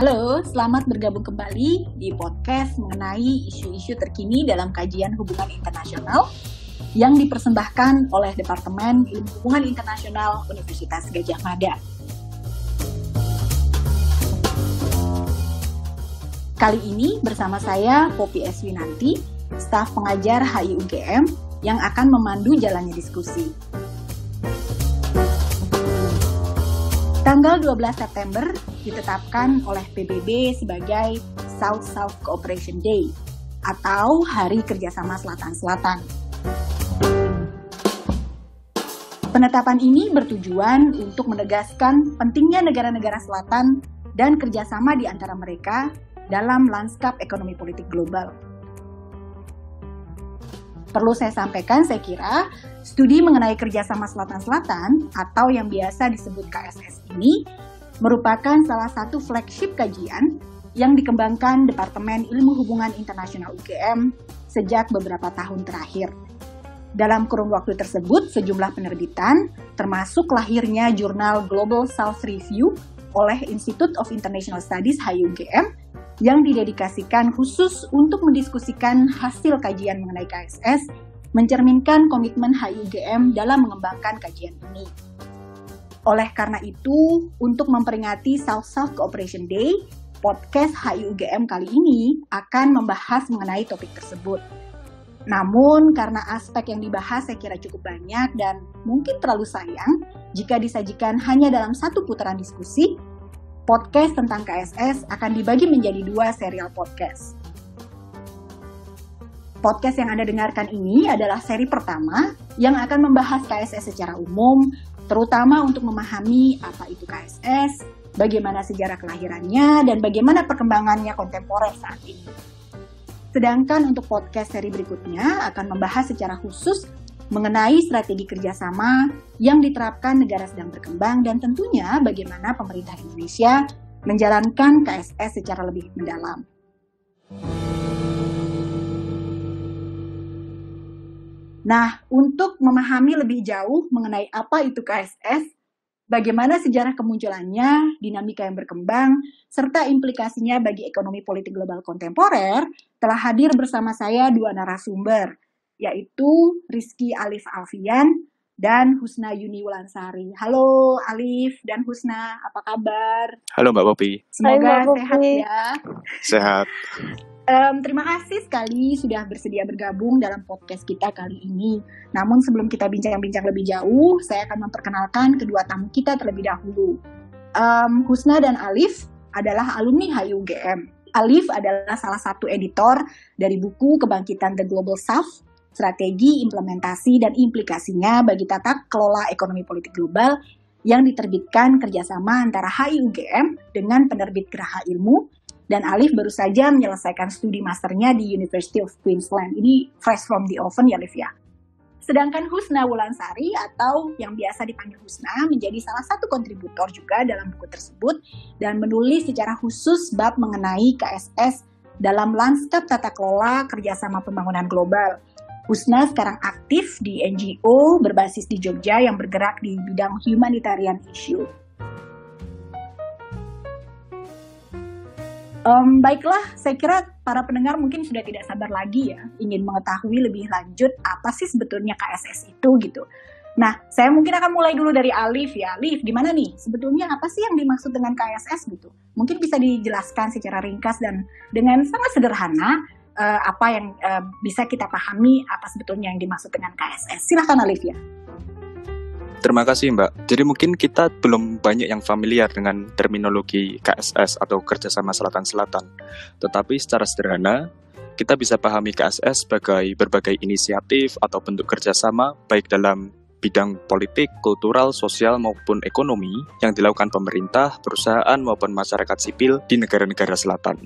Halo, selamat bergabung kembali di podcast mengenai isu-isu terkini dalam kajian hubungan internasional yang dipersembahkan oleh Departemen Ilmu Hubungan Internasional Universitas Gadjah Mada. Kali ini bersama saya Poppy S. Winanti, staf pengajar HIUGM yang akan memandu jalannya diskusi. Tanggal 12 September ditetapkan oleh PBB sebagai South-South Cooperation Day atau Hari Kerjasama Selatan-Selatan. Penetapan ini bertujuan untuk menegaskan pentingnya negara-negara selatan dan kerjasama di antara mereka dalam lanskap ekonomi politik global. Perlu saya sampaikan, saya kira, studi mengenai kerjasama Selatan-Selatan atau yang biasa disebut KSS ini merupakan salah satu flagship kajian yang dikembangkan Departemen Ilmu Hubungan Internasional UGM sejak beberapa tahun terakhir. Dalam kurun waktu tersebut, sejumlah penerbitan, termasuk lahirnya jurnal Global South Review oleh Institute of International Studies HIUGM, yang didedikasikan khusus untuk mendiskusikan hasil kajian mengenai KSS, mencerminkan komitmen HIUGM dalam mengembangkan kajian ini. Oleh karena itu, untuk memperingati South-South Cooperation Day, podcast HIUGM kali ini akan membahas mengenai topik tersebut. Namun, karena aspek yang dibahas saya kira cukup banyak dan mungkin terlalu sayang jika disajikan hanya dalam satu putaran diskusi, podcast tentang KSS akan dibagi menjadi 2 serial podcast. Podcast yang Anda dengarkan ini adalah seri pertama yang akan membahas KSS secara umum, terutama untuk memahami apa itu KSS, bagaimana sejarah kelahirannya, dan bagaimana perkembangannya kontemporer saat ini. Sedangkan untuk podcast seri berikutnya akan membahas secara khusus mengenai strategi kerjasama yang diterapkan negara sedang berkembang dan tentunya bagaimana pemerintah Indonesia menjalankan KSS secara lebih mendalam. Nah, untuk memahami lebih jauh mengenai apa itu KSS, bagaimana sejarah kemunculannya, dinamika yang berkembang, serta implikasinya bagi ekonomi politik global kontemporer, telah hadir bersama saya 2 narasumber, yaitu Rizky Alif Alfian dan Husna Yuni Wulansari. Halo Alif dan Husna, apa kabar? Halo Mbak Poppy. Semoga Mbak sehat Poppy. ya. Sehat. Terima kasih sekali sudah bersedia bergabung dalam podcast kita kali ini. Namun sebelum kita bincang-bincang lebih jauh, saya akan memperkenalkan kedua tamu kita terlebih dahulu. Husna dan Alif adalah alumni HIUGM. Alif adalah salah satu editor dari buku Kebangkitan The Global South, Strategi, Implementasi, dan Implikasinya bagi Tata Kelola Ekonomi Politik Global yang diterbitkan kerjasama antara HIUGM dengan penerbit Geraha Ilmu, dan Alif baru saja menyelesaikan studi masternya di University of Queensland. Ini fresh from the oven ya, Alif ya. Sedangkan Husna Wulansari atau yang biasa dipanggil Husna menjadi salah satu kontributor juga dalam buku tersebut dan menulis secara khusus bab mengenai KSS dalam lanskap tata kelola kerjasama pembangunan global. Husna sekarang aktif di NGO berbasis di Jogja yang bergerak di bidang humanitarian issue. Baiklah, saya kira para pendengar mungkin sudah tidak sabar lagi ya, ingin mengetahui lebih lanjut apa sih sebetulnya KSS itu gitu. Nah, saya mungkin akan mulai dulu dari Alif ya. Alif, gimana nih? Sebetulnya apa sih yang dimaksud dengan KSS gitu? Mungkin bisa dijelaskan secara ringkas dan dengan sangat sederhana apa yang bisa kita pahami apa sebetulnya yang dimaksud dengan KSS. Silakan Alif ya. Terima kasih Mbak. Jadi mungkin kita belum banyak yang familiar dengan terminologi KSS atau Kerjasama Selatan-Selatan. Tetapi secara sederhana, kita bisa pahami KSS sebagai berbagai inisiatif atau bentuk kerjasama baik dalam bidang politik, kultural, sosial maupun ekonomi yang dilakukan pemerintah, perusahaan maupun masyarakat sipil di negara-negara selatan.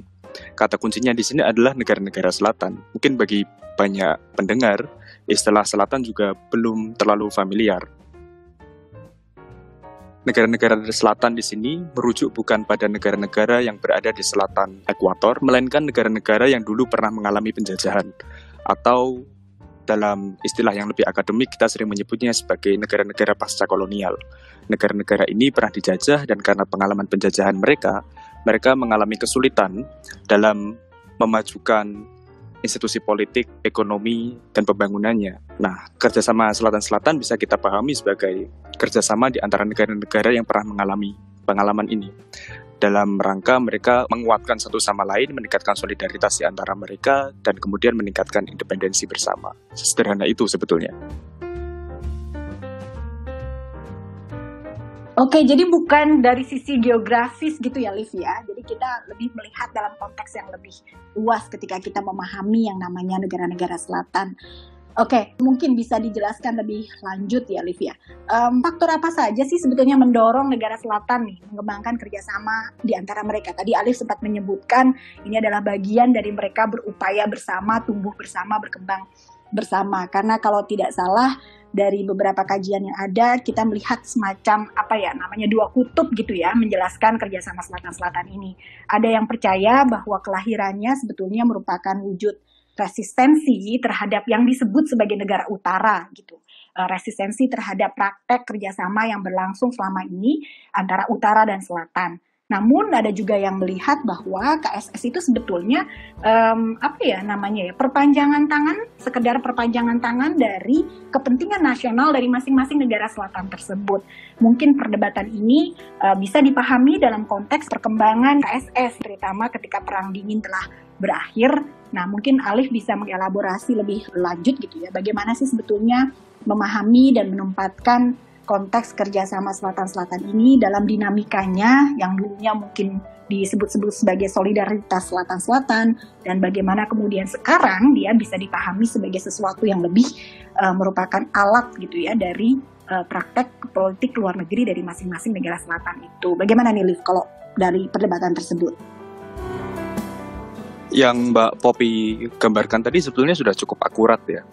Kata kuncinya di sini adalah negara-negara selatan. Mungkin bagi banyak pendengar, istilah selatan juga belum terlalu familiar. Negara-negara selatan di sini merujuk bukan pada negara-negara yang berada di selatan ekuator, melainkan negara-negara yang dulu pernah mengalami penjajahan atau dalam istilah yang lebih akademik kita sering menyebutnya sebagai negara-negara pasca kolonial. Negara-negara ini pernah dijajah dan karena pengalaman penjajahan mereka mengalami kesulitan dalam memajukan institusi politik, ekonomi, dan pembangunannya. Nah, kerjasama Selatan-Selatan bisa kita pahami sebagai kerjasama di antara negara-negara yang pernah mengalami pengalaman ini. Dalam rangka mereka menguatkan satu sama lain, meningkatkan solidaritas di antara mereka, dan kemudian meningkatkan independensi bersama. Sederhana itu sebetulnya. Oke, jadi bukan dari sisi geografis gitu ya, Liv ya. Jadi kita lebih melihat dalam konteks yang lebih luas ketika kita memahami yang namanya negara-negara selatan. Oke, mungkin bisa dijelaskan lebih lanjut ya, Liv ya. Faktor apa saja sih sebetulnya mendorong negara selatan nih mengembangkan kerjasama di antara mereka? Tadi Alif sempat menyebutkan ini adalah bagian dari mereka berupaya bersama, tumbuh bersama, berkembang bersama. Karena kalau tidak salah dari beberapa kajian yang ada, kita melihat semacam dua kutub gitu ya, menjelaskan kerjasama selatan-selatan ini. Ada yang percaya bahwa kelahirannya sebetulnya merupakan wujud resistensi terhadap yang disebut sebagai negara utara gitu. Resistensi terhadap praktek kerjasama yang berlangsung selama ini antara utara dan selatan. Namun ada juga yang melihat bahwa KSS itu sebetulnya perpanjangan tangan, sekedar perpanjangan tangan dari kepentingan nasional dari masing-masing negara selatan tersebut. Mungkin perdebatan ini bisa dipahami dalam konteks perkembangan KSS, terutama ketika Perang Dingin telah berakhir. Nah, mungkin Alif bisa mengelaborasi lebih lanjut gitu ya, bagaimana sih sebetulnya memahami dan menempatkan konteks kerjasama Selatan-Selatan ini dalam dinamikanya yang dulunya mungkin disebut-sebut sebagai solidaritas Selatan-Selatan, dan bagaimana kemudian sekarang dia bisa dipahami sebagai sesuatu yang lebih merupakan alat gitu ya dari praktek politik luar negeri dari masing-masing negara selatan itu. Bagaimana nih Liv kalau dari perdebatan tersebut? Yang Mbak Poppy gambarkan tadi sebetulnya sudah cukup akurat ya.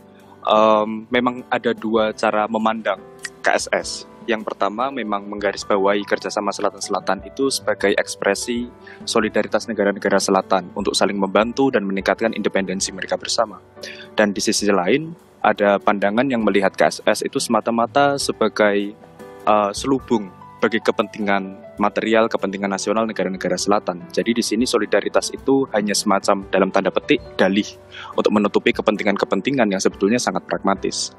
Memang ada dua cara memandang KSS. Yang pertama memang menggarisbawahi kerjasama Selatan-Selatan itu sebagai ekspresi solidaritas negara-negara Selatan untuk saling membantu dan meningkatkan independensi mereka bersama. Dan di sisi lain ada pandangan yang melihat KSS itu semata-mata sebagai selubung bagi kepentingan material, kepentingan nasional negara-negara selatan. Jadi di sini solidaritas itu hanya semacam dalam tanda petik dalih untuk menutupi kepentingan-kepentingan yang sebetulnya sangat pragmatis.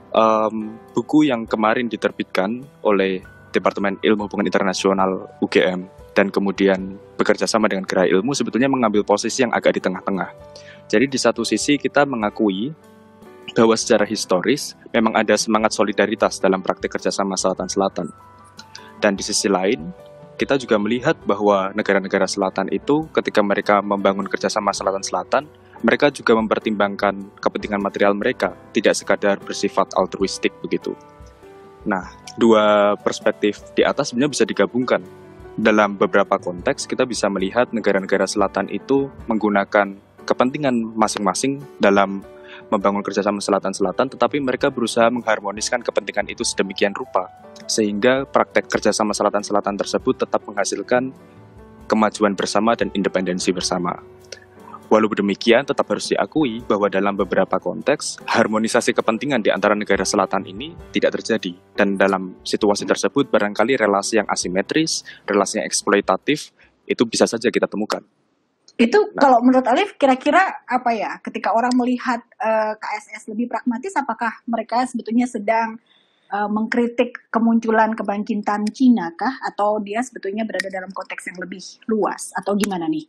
Buku yang kemarin diterbitkan oleh Departemen Ilmu Hubungan Internasional UGM dan kemudian bekerja sama dengan Gerai Ilmu sebetulnya mengambil posisi yang agak di tengah-tengah. Jadi di satu sisi kita mengakui bahwa secara historis memang ada semangat solidaritas dalam praktik kerjasama Selatan-Selatan. Dan di sisi lain, kita juga melihat bahwa negara-negara selatan itu ketika mereka membangun kerjasama Selatan-Selatan, mereka juga mempertimbangkan kepentingan material mereka, tidak sekadar bersifat altruistik begitu. Nah, dua perspektif di atas sebenarnya bisa digabungkan. Dalam beberapa konteks, kita bisa melihat negara-negara selatan itu menggunakan kepentingan masing-masing dalam membangun kerjasama Selatan-Selatan, tetapi mereka berusaha mengharmoniskan kepentingan itu sedemikian rupa, sehingga praktek kerjasama Selatan-Selatan tersebut tetap menghasilkan kemajuan bersama dan independensi bersama. Walau demikian, tetap harus diakui bahwa dalam beberapa konteks, harmonisasi kepentingan di antara negara selatan ini tidak terjadi. Dan dalam situasi tersebut, barangkali relasi yang asimetris, relasi yang eksploitatif, itu bisa saja kita temukan. Itu kalau menurut Alif kira-kira apa ya, ketika orang melihat KSS lebih pragmatis, apakah mereka sebetulnya sedang mengkritik kemunculan kebangkitan Cina kah, atau dia sebetulnya berada dalam konteks yang lebih luas, atau gimana nih?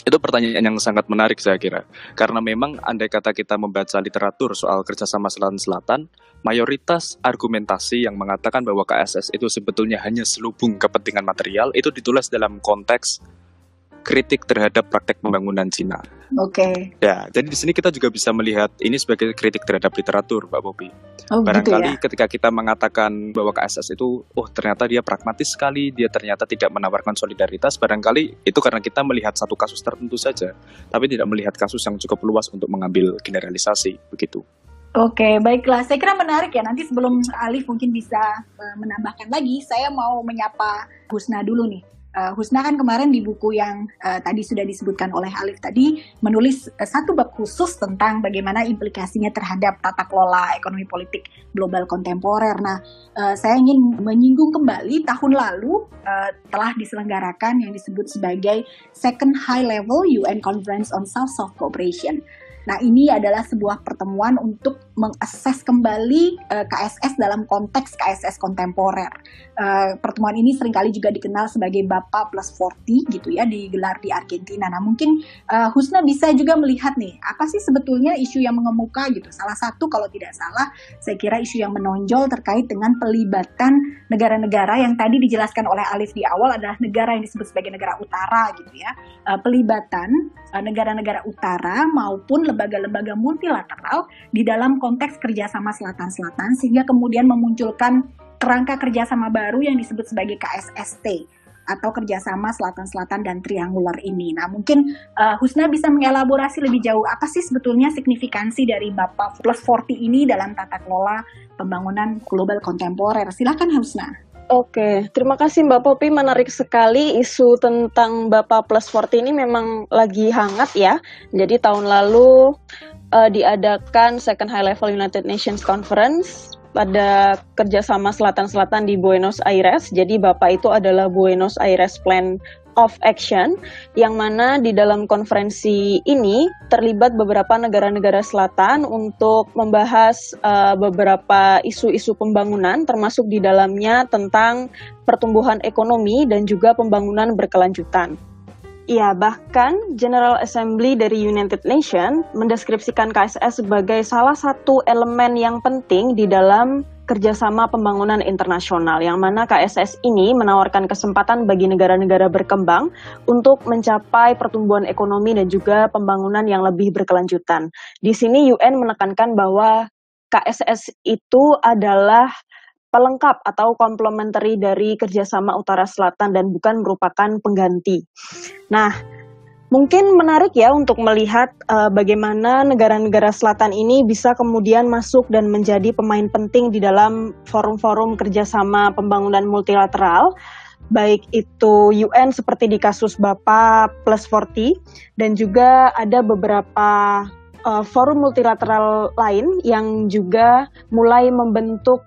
Itu pertanyaan yang sangat menarik saya kira, karena memang andai kata kita membaca literatur soal kerjasama Selatan-Selatan, mayoritas argumentasi yang mengatakan bahwa KSS itu sebetulnya hanya selubung kepentingan material itu ditulis dalam konteks kritik terhadap praktek pembangunan Cina. Oke. Ya, jadi di sini kita juga bisa melihat ini sebagai kritik terhadap literatur, Mbak Poppy. gitu Barangkali ya? ketika kita mengatakan bahwa KSS itu, ternyata dia pragmatis sekali, dia ternyata tidak menawarkan solidaritas, barangkali itu karena kita melihat satu kasus tertentu saja, tapi tidak melihat kasus yang cukup luas untuk mengambil generalisasi, begitu. Oke, baiklah. Saya kira menarik ya. Nanti sebelum Alif mungkin bisa menambahkan lagi, saya mau menyapa Husna dulu nih. Husna kan kemarin di buku yang tadi sudah disebutkan oleh Alif tadi menulis satu bab khusus tentang bagaimana implikasinya terhadap tata kelola ekonomi politik global kontemporer. Nah, saya ingin menyinggung kembali tahun lalu telah diselenggarakan yang disebut sebagai Second High Level UN Conference on South-South Cooperation. Nah, ini adalah sebuah pertemuan untuk mengakses kembali KSS dalam konteks KSS kontemporer. Pertemuan ini seringkali juga dikenal sebagai Bapa Plus 40 gitu ya, digelar di Argentina. Nah, mungkin Husna bisa juga melihat nih, apa sih sebetulnya isu yang mengemuka gitu. Salah satu kalau tidak salah, saya kira isu yang menonjol terkait dengan pelibatan negara-negara yang tadi dijelaskan oleh Alif di awal adalah negara yang disebut sebagai negara utara gitu ya. Pelibatan negara-negara utara maupun lembaga-lembaga multilateral di dalam konteks kerjasama selatan-selatan sehingga kemudian memunculkan kerangka kerjasama baru yang disebut sebagai KSST atau kerjasama selatan-selatan dan triangular ini. Nah, mungkin Husna bisa mengelaborasi lebih jauh apa sih sebetulnya signifikansi dari Bapa Plus 40 ini dalam tata kelola pembangunan global kontemporer. Silakan Husna. Oke, terima kasih Mbak Popi. Menarik sekali isu tentang Bapa Plus 40 ini memang lagi hangat ya. Jadi tahun lalu diadakan Second High Level United Nations Conference pada kerjasama selatan-selatan di Buenos Aires. Jadi Bapa itu adalah Buenos Aires Plan of Action, yang mana di dalam konferensi ini terlibat beberapa negara-negara selatan untuk membahas beberapa isu-isu pembangunan, termasuk di dalamnya tentang pertumbuhan ekonomi dan juga pembangunan berkelanjutan. Ya, bahkan General Assembly dari United Nations mendeskripsikan KSS sebagai salah satu elemen yang penting di dalam kerjasama pembangunan internasional, yang mana KSS ini menawarkan kesempatan bagi negara-negara berkembang untuk mencapai pertumbuhan ekonomi dan juga pembangunan yang lebih berkelanjutan. Di sini UN menekankan bahwa KSS itu adalah pelengkap atau komplementari dari kerjasama Utara Selatan dan bukan merupakan pengganti. Nah, mungkin menarik ya untuk melihat bagaimana negara-negara selatan ini bisa kemudian masuk dan menjadi pemain penting di dalam forum-forum kerjasama pembangunan multilateral, baik itu UN seperti di kasus Bapa Plus 40, dan juga ada beberapa forum multilateral lain yang juga mulai membentuk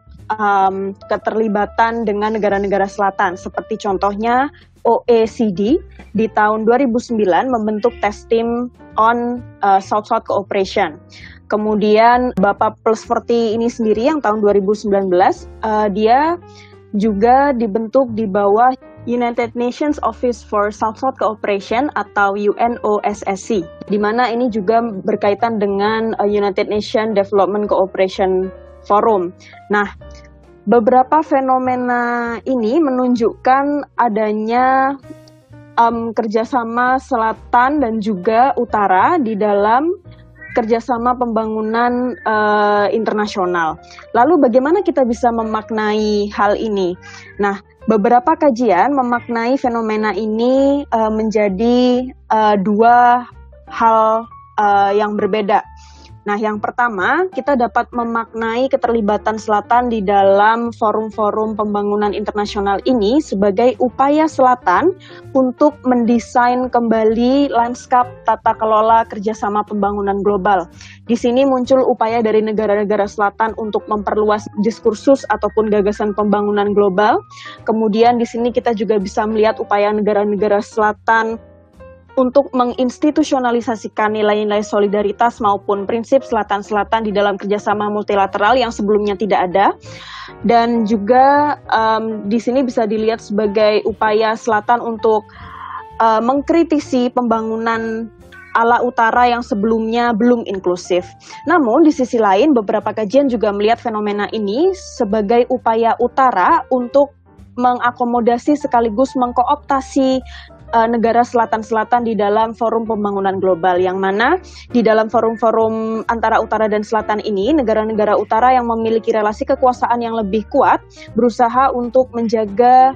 keterlibatan dengan negara-negara selatan, seperti contohnya OECD di tahun 2009 membentuk Task Team on South-South Cooperation. Kemudian Bapa Plus 40 ini sendiri yang tahun 2019, dia juga dibentuk di bawah United Nations Office for South-South Cooperation atau UNOSSC, di mana ini juga berkaitan dengan United Nations Development Cooperation Forum. Nah, beberapa fenomena ini menunjukkan adanya kerjasama selatan dan juga utara di dalam kerjasama pembangunan internasional. Lalu bagaimana kita bisa memaknai hal ini? Nah, beberapa kajian memaknai fenomena ini menjadi dua hal yang berbeda. Nah, yang pertama, kita dapat memaknai keterlibatan selatan di dalam forum-forum pembangunan internasional ini sebagai upaya selatan untuk mendesain kembali lanskap tata kelola kerjasama pembangunan global. Di sini muncul upaya dari negara-negara selatan untuk memperluas diskursus ataupun gagasan pembangunan global. Kemudian di sini kita juga bisa melihat upaya negara-negara selatan untuk menginstitusionalisasikan nilai-nilai solidaritas maupun prinsip selatan-selatan di dalam kerjasama multilateral yang sebelumnya tidak ada. Dan juga di sini bisa dilihat sebagai upaya selatan untuk mengkritisi pembangunan ala utara yang sebelumnya belum inklusif. Namun di sisi lain beberapa kajian juga melihat fenomena ini sebagai upaya utara untuk mengakomodasi sekaligus mengkooptasi negara selatan-selatan di dalam forum pembangunan global, yang mana di dalam forum-forum antara utara dan selatan ini, negara-negara utara yang memiliki relasi kekuasaan yang lebih kuat berusaha untuk menjaga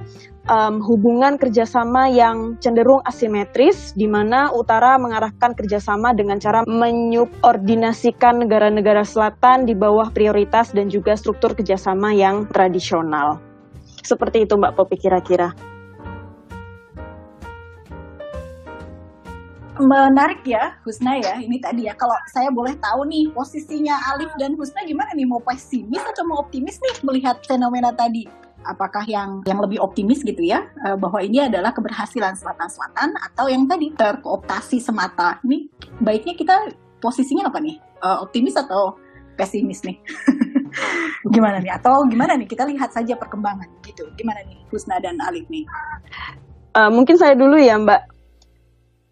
hubungan kerjasama yang cenderung asimetris, di mana utara mengarahkan kerjasama dengan cara menyubordinasikan negara-negara selatan di bawah prioritas dan juga struktur kerjasama yang tradisional. Seperti itu Mbak Popi kira-kira. Menarik ya, Husna ya. Ini tadi ya, kalau saya boleh tahu nih, posisinya Alif dan Husna gimana nih? Mau pesimis atau mau optimis nih melihat fenomena tadi? Apakah yang lebih optimis gitu ya, bahwa ini adalah keberhasilan Selatan-Selatan, atau yang tadi terkooptasi semata? Ini baiknya kita posisinya apa nih? Optimis atau pesimis nih? Gimana nih? Atau gimana nih? Kita lihat saja perkembangan gitu. Gimana nih Husna dan Alif nih? Mungkin saya dulu ya, Mbak.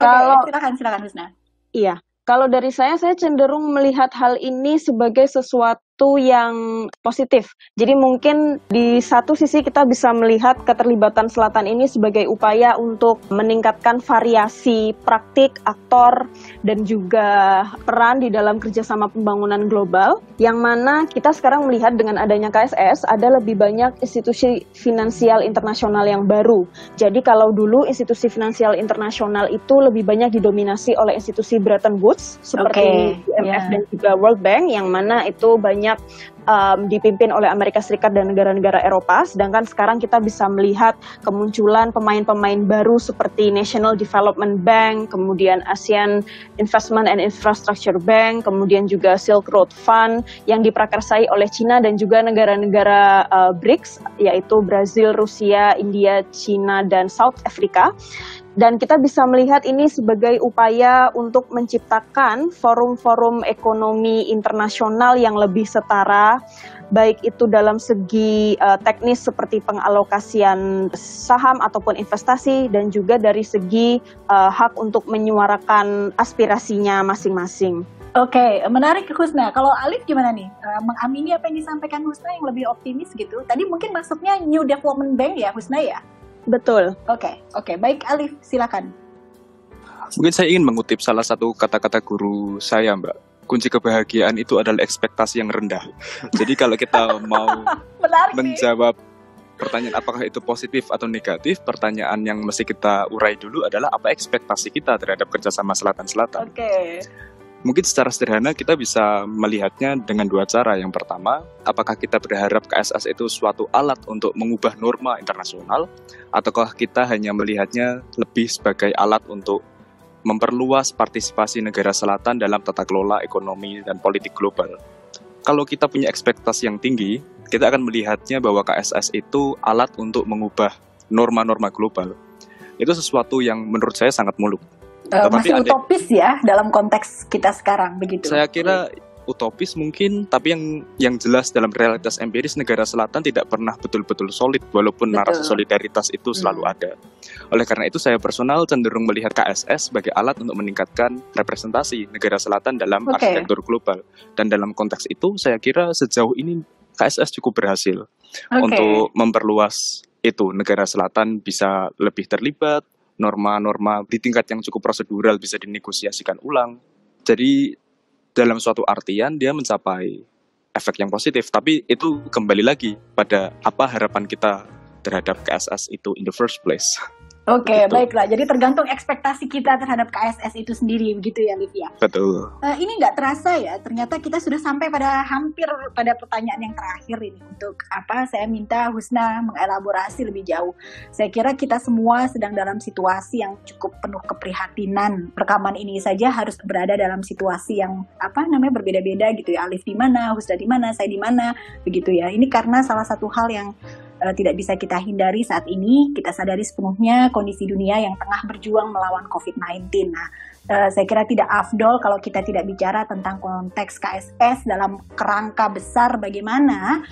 Silakan Husna. Iya, kalau dari saya cenderung melihat hal ini sebagai sesuatu yang positif. Jadi mungkin di satu sisi kita bisa melihat keterlibatan Selatan ini sebagai upaya untuk meningkatkan variasi praktik, aktor, dan juga peran di dalam kerjasama pembangunan global, yang mana kita sekarang melihat dengan adanya KSS ada lebih banyak institusi finansial internasional yang baru. Jadi kalau dulu institusi finansial internasional itu lebih banyak didominasi oleh institusi Bretton Woods seperti IMF dan juga World Bank, yang mana itu banyak dipimpin oleh Amerika Serikat dan negara-negara Eropa, sedangkan sekarang kita bisa melihat kemunculan pemain-pemain baru seperti National Development Bank, kemudian ASEAN Investment and Infrastructure Bank, kemudian juga Silk Road Fund yang diprakarsai oleh China dan juga negara-negara BRICS, yaitu Brazil, Rusia, India, China, dan South Africa. Dan kita bisa melihat ini sebagai upaya untuk menciptakan forum-forum ekonomi internasional yang lebih setara, baik itu dalam segi teknis seperti pengalokasian saham ataupun investasi, dan juga dari segi hak untuk menyuarakan aspirasinya masing-masing. Oke, menarik Husna. Kalau Alif gimana nih? Mengamini apa yang disampaikan Husna yang lebih optimis gitu? Tadi mungkin maksudnya New Development Bank ya Husna ya? Betul. Oke. Baik Alif, silakan. Mungkin saya ingin mengutip salah satu kata-kata guru saya, Mbak. Kunci kebahagiaan itu adalah ekspektasi yang rendah. Jadi kalau kita mau menjawab pertanyaan apakah itu positif atau negatif, pertanyaan yang mesti kita urai dulu adalah apa ekspektasi kita terhadap kerjasama Selatan-Selatan. Oke. Mungkin secara sederhana kita bisa melihatnya dengan dua cara. Yang pertama, apakah kita berharap KSS itu suatu alat untuk mengubah norma internasional, ataukah kita hanya melihatnya lebih sebagai alat untuk memperluas partisipasi negara Selatan dalam tata kelola ekonomi dan politik global. Kalau kita punya ekspektasi yang tinggi, kita akan melihatnya bahwa KSS itu alat untuk mengubah norma-norma global. Itu sesuatu yang menurut saya sangat muluk. Masih utopis ya dalam konteks kita sekarang begitu. Saya kira utopis mungkin, tapi yang jelas dalam realitas empiris negara Selatan tidak pernah betul-betul solid, walaupun narasi solidaritas itu selalu ada. Oleh karena itu saya personal cenderung melihat KSS sebagai alat untuk meningkatkan representasi negara Selatan dalam arsitektur global. Dan dalam konteks itu saya kira sejauh ini KSS cukup berhasil untuk memperluas itu. Negara Selatan bisa lebih terlibat, norma-norma di tingkat yang cukup prosedural bisa dinegosiasikan ulang. Jadi dalam suatu artian dia mencapai efek yang positif, tapi itu kembali lagi pada apa harapan kita terhadap KSS itu in the first place. Oke, baiklah. Jadi tergantung ekspektasi kita terhadap KSS itu sendiri, begitu ya, Livia? Betul. Ini nggak terasa ya, ternyata kita sudah sampai hampir pada pertanyaan yang terakhir ini. Untuk apa saya minta Husna mengelaborasi lebih jauh. Saya kira kita semua sedang dalam situasi yang cukup penuh keprihatinan. Rekaman ini saja harus berada dalam situasi yang berbeda-beda gitu ya. Alif di mana, Husna di mana, saya di mana, begitu ya. Ini karena salah satu hal yang tidak bisa kita hindari saat ini. Kita sadari sepenuhnya kondisi dunia yang tengah berjuang melawan COVID-19. Nah, saya kira tidak afdol kalau kita tidak bicara tentang konteks KSS dalam kerangka besar bagaimana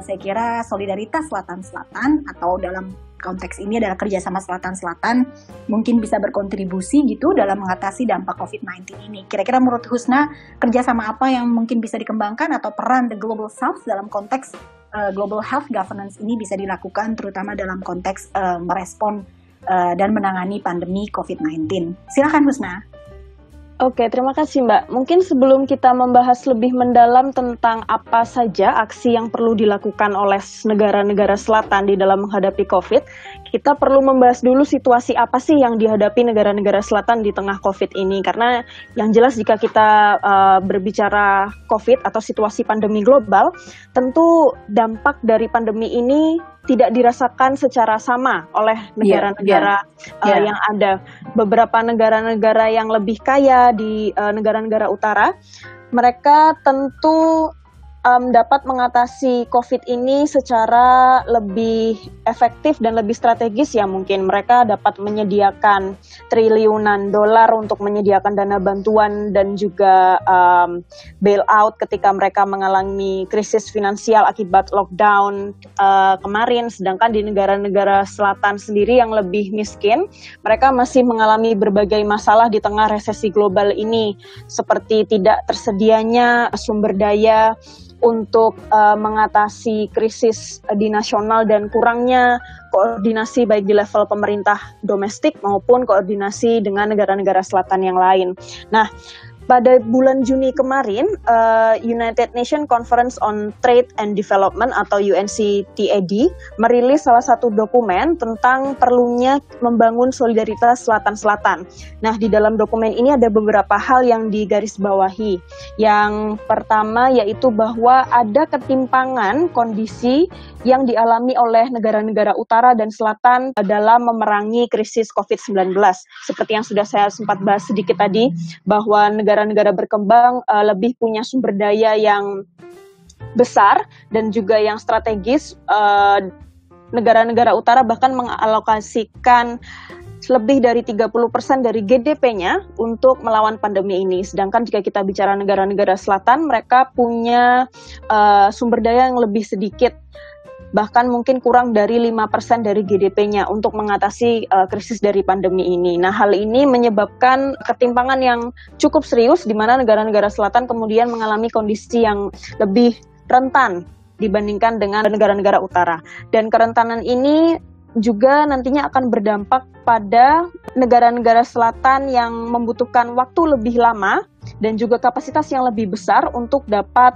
saya kira solidaritas Selatan-Selatan, atau dalam konteks ini adalah kerjasama Selatan-Selatan, mungkin bisa berkontribusi gitu dalam mengatasi dampak COVID-19 ini. Kira-kira menurut Husna, kerjasama apa yang mungkin bisa dikembangkan atau peran the Global South dalam konteks global health governance ini bisa dilakukan terutama dalam konteks merespon dan menangani pandemi COVID-19. Silakan Husna. Oke, terima kasih Mbak. Mungkin sebelum kita membahas lebih mendalam tentang apa saja aksi yang perlu dilakukan oleh negara-negara Selatan di dalam menghadapi COVID, kita perlu membahas dulu situasi apa sih yang dihadapi negara-negara Selatan di tengah COVID ini. Karena yang jelas jika kita berbicara COVID atau situasi pandemi global, tentu dampak dari pandemi ini tidak dirasakan secara sama oleh negara-negara yang ada. Beberapa negara-negara yang lebih kaya di negara-negara utara, mereka tentu dapat mengatasi COVID ini secara lebih efektif dan lebih strategis ya mungkin. Mereka dapat menyediakan triliunan dolar untuk menyediakan dana bantuan dan juga bailout ketika mereka mengalami krisis finansial akibat lockdown kemarin. Sedangkan di negara-negara selatan sendiri yang lebih miskin, mereka masih mengalami berbagai masalah di tengah resesi global ini, seperti tidak tersedianya sumber daya untuk mengatasi krisis di nasional dan kurangnya koordinasi baik di level pemerintah domestik maupun koordinasi dengan negara-negara selatan yang lain. Nah, pada bulan Juni kemarin, United Nations Conference on Trade and Development atau UNCTAD merilis salah satu dokumen tentang perlunya membangun solidaritas selatan-selatan. Nah, di dalam dokumen ini ada beberapa hal yang digarisbawahi. Yang pertama yaitu bahwa ada ketimpangan kondisi yang dialami oleh negara-negara utara dan selatan dalam memerangi krisis COVID-19. Seperti yang sudah saya sempat bahas sedikit tadi, bahwa negara-negara berkembang lebih punya sumber daya yang besar dan juga yang strategis. Negara-negara utara bahkan mengalokasikan lebih dari 30% dari GDP-nya untuk melawan pandemi ini. Sedangkan jika kita bicara negara-negara selatan, mereka punya sumber daya yang lebih sedikit, bahkan mungkin kurang dari 5% dari GDP-nya untuk mengatasi krisis dari pandemi ini. Nah, hal ini menyebabkan ketimpangan yang cukup serius di mana negara-negara selatan kemudian mengalami kondisi yang lebih rentan dibandingkan dengan negara-negara utara. Dan kerentanan ini juga nantinya akan berdampak pada negara-negara selatan yang membutuhkan waktu lebih lama dan juga kapasitas yang lebih besar untuk dapat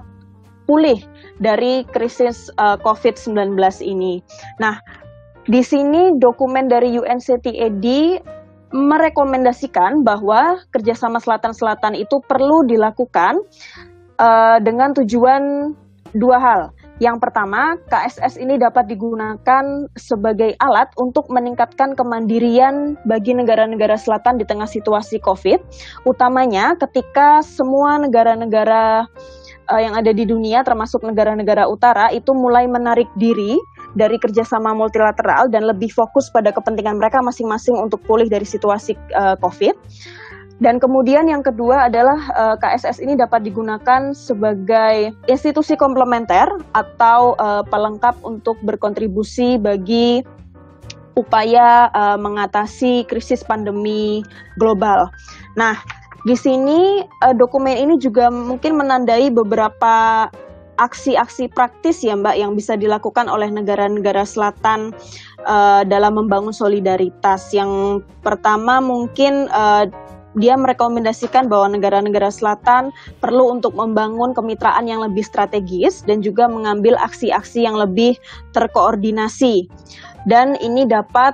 pulih dari krisis COVID-19 ini. Nah, di sini dokumen dari UNCTAD merekomendasikan bahwa kerjasama selatan-selatan itu perlu dilakukan dengan tujuan dua hal. Yang pertama, KSS ini dapat digunakan sebagai alat untuk meningkatkan kemandirian bagi negara-negara selatan di tengah situasi COVID, utamanya ketika semua negara-negara yang ada di dunia termasuk negara-negara utara itu mulai menarik diri dari kerjasama multilateral dan lebih fokus pada kepentingan mereka masing-masing untuk pulih dari situasi COVID. Dan kemudian yang kedua adalah KSS ini dapat digunakan sebagai institusi komplementer atau pelengkap untuk berkontribusi bagi upaya mengatasi krisis pandemi global. Nah, di sini dokumen ini juga mungkin menandai beberapa aksi-aksi praktis ya Mbak yang bisa dilakukan oleh negara-negara selatan dalam membangun solidaritas. Yang pertama mungkin dia merekomendasikan bahwa negara-negara selatan perlu untuk membangun kemitraan yang lebih strategis dan juga mengambil aksi-aksi yang lebih terkoordinasi. Dan ini dapat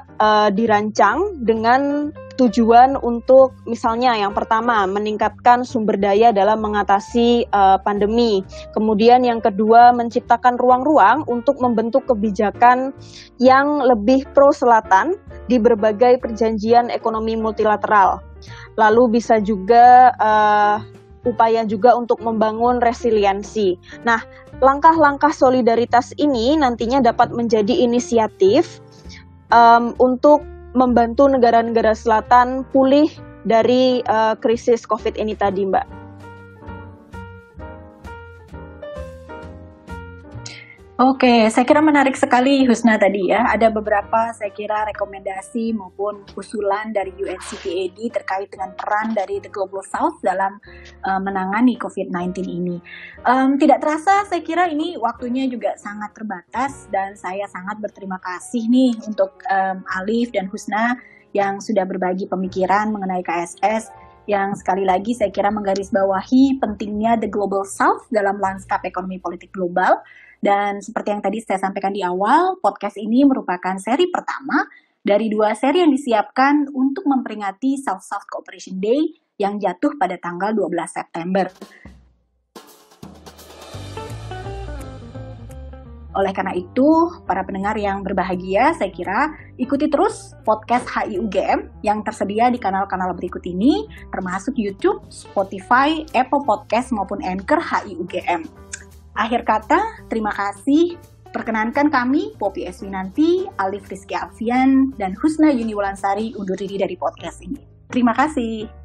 dirancang dengan tujuan untuk misalnya yang pertama meningkatkan sumber daya dalam mengatasi pandemi. Kemudian yang kedua menciptakan ruang-ruang untuk membentuk kebijakan yang lebih pro selatan di berbagai perjanjian ekonomi multilateral. Lalu bisa juga upaya juga untuk membangun resiliensi. Nah, langkah-langkah solidaritas ini nantinya dapat menjadi inisiatif untuk membantu negara-negara selatan pulih dari krisis COVID ini tadi, Mbak. Oke, saya kira menarik sekali Husna tadi ya. Ada beberapa saya kira rekomendasi maupun usulan dari UNCTAD terkait dengan peran dari The Global South dalam menangani COVID-19 ini. Tidak terasa saya kira ini waktunya juga sangat terbatas dan saya sangat berterima kasih nih untuk Alif dan Husna yang sudah berbagi pemikiran mengenai KSS yang sekali lagi saya kira menggarisbawahi pentingnya The Global South dalam lanskap ekonomi politik global. Dan seperti yang tadi saya sampaikan di awal, podcast ini merupakan seri pertama dari 2 seri yang disiapkan untuk memperingati South-South Cooperation Day yang jatuh pada tanggal 12 September. Oleh karena itu, para pendengar yang berbahagia, saya kira ikuti terus podcast HI UGM yang tersedia di kanal-kanal berikut ini, termasuk YouTube, Spotify, Apple Podcast, maupun Anchor HI UGM. Akhir kata, terima kasih. Perkenankan kami, Poppy Eswinanti, Alif Rizky Alfian, dan Husna Yuni Wulansari undur diri dari podcast ini. Terima kasih.